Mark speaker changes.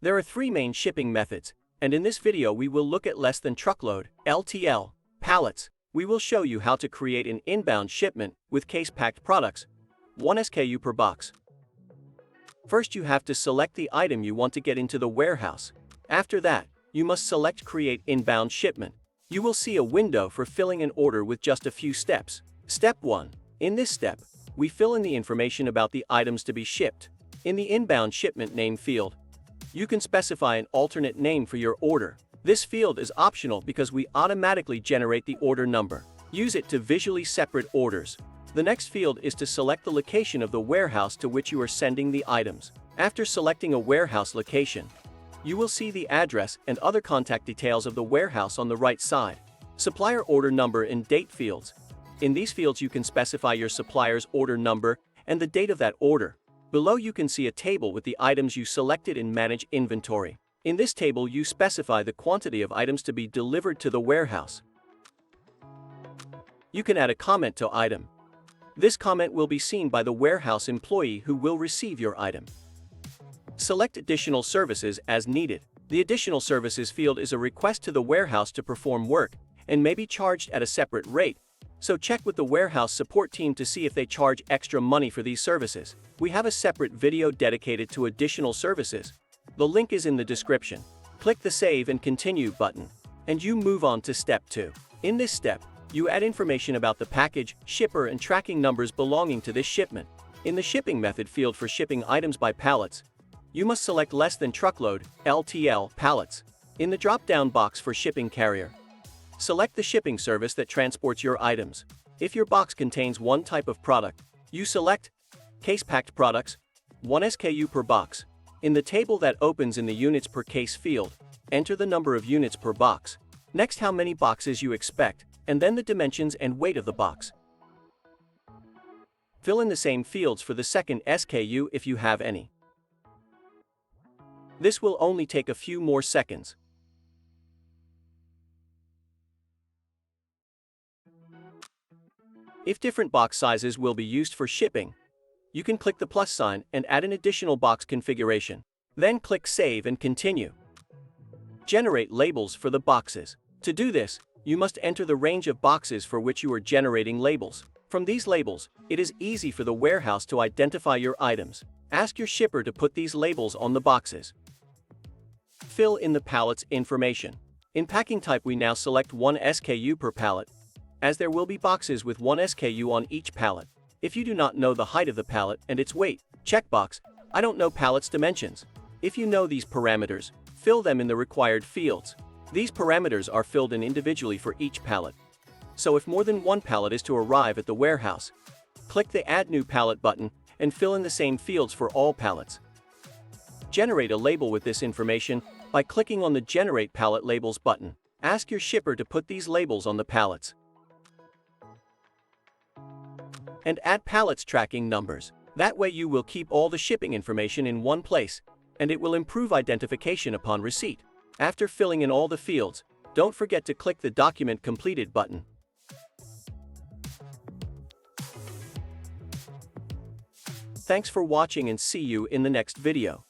Speaker 1: There are three main shipping methods, and in this video we will look at less than truckload, LTL, pallets. We will show you how to create an inbound shipment with case-packed products, 1 SKU per box. First, you have to select the item you want to get into the warehouse. After that, you must select Create Inbound Shipment. You will see a window for filling an order with just a few steps. Step 1. In this step, we fill in the information about the items to be shipped. In the Inbound Shipment Name field, you can specify an alternate name for your order. This field is optional because we automatically generate the order number. Use it to visually separate orders. The next field is to select the location of the warehouse to which you are sending the items. After selecting a warehouse location, you will see the address and other contact details of the warehouse on the right side. Supplier order number and date fields. In these fields you can specify your supplier's order number and the date of that order. Below you can see a table with the items you selected in Manage Inventory. In this table you specify the quantity of items to be delivered to the warehouse. You can add a comment to item. This comment will be seen by the warehouse employee who will receive your item. Select Additional Services as needed. The Additional Services field is a request to the warehouse to perform work and may be charged at a separate rate, so check with the warehouse support team to see if they charge extra money for these services. We have a separate video dedicated to additional services. The link is in the description. Click the Save and Continue button, and you move on to Step 2. In this step, you add information about the package, shipper, and tracking numbers belonging to this shipment. In the Shipping Method field for shipping items by pallets, you must select less than truckload, LTL, pallets. In the drop-down box for shipping carrier, select the shipping service that transports your items. If your box contains one type of product, you select Case-Packed Products, 1 SKU per box. In the table that opens in the Units per Case field, enter the number of units per box. Next, how many boxes you expect, and then the dimensions and weight of the box. Fill in the same fields for the second SKU if you have any. This will only take a few more seconds. If different box sizes will be used for shipping, you can click the plus sign and add an additional box configuration. Then click Save and Continue. Generate labels for the boxes. To do this, you must enter the range of boxes for which you are generating labels. From these labels, it is easy for the warehouse to identify your items. Ask your shipper to put these labels on the boxes. Fill in the pallet's information. In packing type, we now select 1 SKU per pallet, as there will be boxes with 1 SKU on each pallet. If you do not know the height of the pallet and its weight, checkbox, I don't know pallet's dimensions. If you know these parameters, fill them in the required fields. These parameters are filled in individually for each pallet. So if more than one pallet is to arrive at the warehouse, click the Add New Pallet button and fill in the same fields for all pallets. Generate a label with this information by clicking on the Generate Pallet Labels button. Ask your shipper to put these labels on the pallets. And add pallets tracking numbers. That way you will keep all the shipping information in one place, and it will improve identification upon receipt. After filling in all the fields, don't forget to click the Document Completed button. Thanks for watching and see you in the next video.